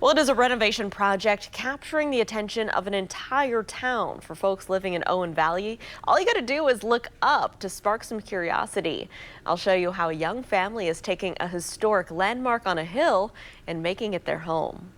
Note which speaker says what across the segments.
Speaker 1: Well, it is a renovation project capturing the attention of an entire town. For folks living in Owen Valley, all you got to do is look up to spark some curiosity. I'll show you how a young family is taking a historic landmark on a hill and making it their home.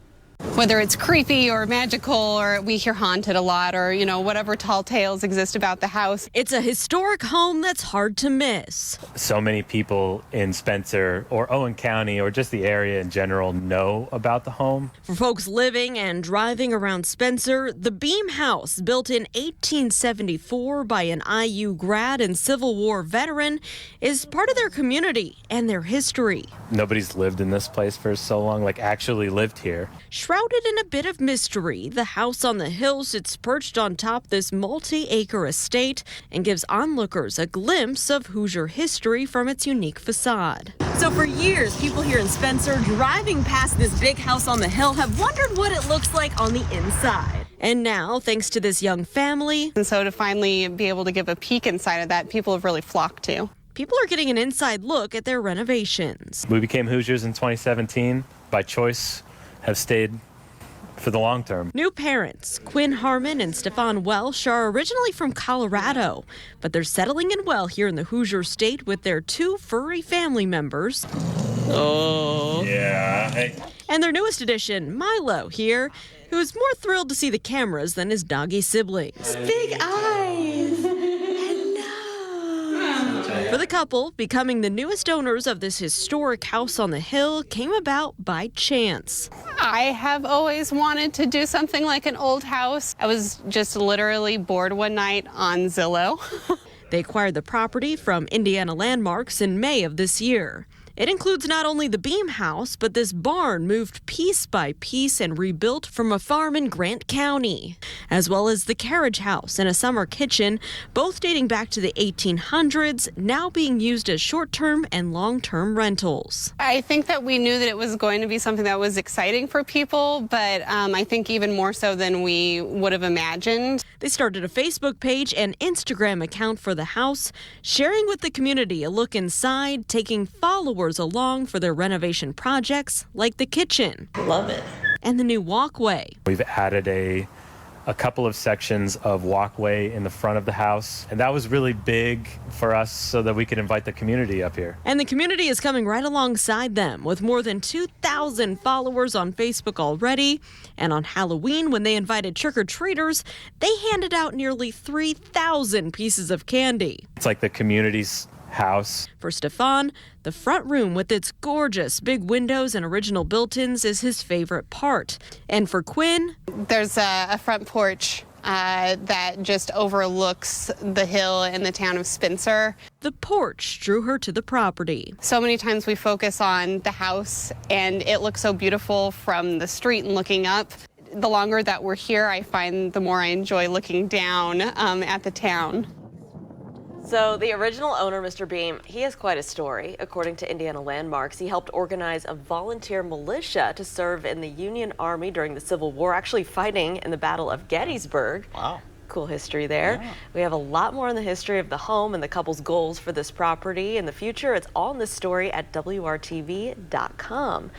Speaker 2: Whether it's creepy or magical, or we hear haunted a lot, or, whatever tall tales exist about the house.
Speaker 1: It's a historic home that's hard to miss.
Speaker 3: So many people in Spencer or Owen County or just the area in general know about the home.
Speaker 1: For folks living and driving around Spencer, the Beam House, built in 1874 by an IU grad and Civil War veteran, is part of their community and their history.
Speaker 3: Nobody's lived in this place for so long, actually lived here.
Speaker 1: Shrouded in a bit of mystery, the house on the hill sits perched on top this multi-acre estate and gives onlookers a glimpse of Hoosier history from its unique facade. So for years, people here in Spencer driving past this big house on the hill have wondered what it looks like on the inside. And now, thanks to this young family,
Speaker 2: And so to finally be able to give a peek inside of that, people have really flocked to.
Speaker 1: people are getting an inside look at their renovations.
Speaker 3: We became Hoosiers in 2017 by choice, have stayed for the long term.
Speaker 1: New parents, Quinn Harmon and Stefan Welsh, are originally from Colorado, but they're settling in well here in the Hoosier state with their two furry family members.
Speaker 3: Oh. Yeah. Hey.
Speaker 1: And their newest addition, Milo, here, who is more thrilled to see the cameras than his doggy siblings.
Speaker 2: Big eyes.
Speaker 1: For the couple, becoming the newest owners of this historic house on the hill came about by chance.
Speaker 2: I have always wanted to do something like an old house. I was just literally bored one night on Zillow.
Speaker 1: They acquired the property from Indiana Landmarks in May of this year. It includes not only the Beam House, but this barn moved piece by piece and rebuilt from a farm in Grant County, as well as the carriage house and a summer kitchen, both dating back to the 1800s, now being used as short-term and long-term rentals.
Speaker 2: I think that we knew that it was going to be something that was exciting for people, but I think even more so than we would have imagined.
Speaker 1: They started a Facebook page and Instagram account for the house, sharing with the community a look inside, taking followers along for their renovation projects like the kitchen.
Speaker 4: Love it.
Speaker 1: And the new walkway.
Speaker 3: We've added a couple of sections of walkway in the front of the house, and that was really big for us so that we could invite the community up here.
Speaker 1: And the community is coming right alongside them with more than 2,000 followers on Facebook already. And on Halloween, when they invited trick-or-treaters, they handed out nearly 3,000 pieces of candy.
Speaker 3: It's like the community's house.
Speaker 1: For Stefan, the front room with its gorgeous big windows and original built-ins is his favorite part. And for Quinn,
Speaker 2: there's a front porch that just overlooks the hill and the town of Spencer.
Speaker 1: The porch drew her to the property.
Speaker 2: So many times we focus on the house and it looks so beautiful from the street and looking up. The longer that we're here, I find the more I enjoy looking down at the town.
Speaker 1: So the original owner, Mr. Beam, he has quite a story. According to Indiana Landmarks, he helped organize a volunteer militia to serve in the Union Army during the Civil War, actually fighting in the Battle of Gettysburg.
Speaker 4: Wow.
Speaker 1: Cool history there. Yeah. We have a lot more on the history of the home and the couple's goals for this property in the future. It's all in this story at WRTV.com.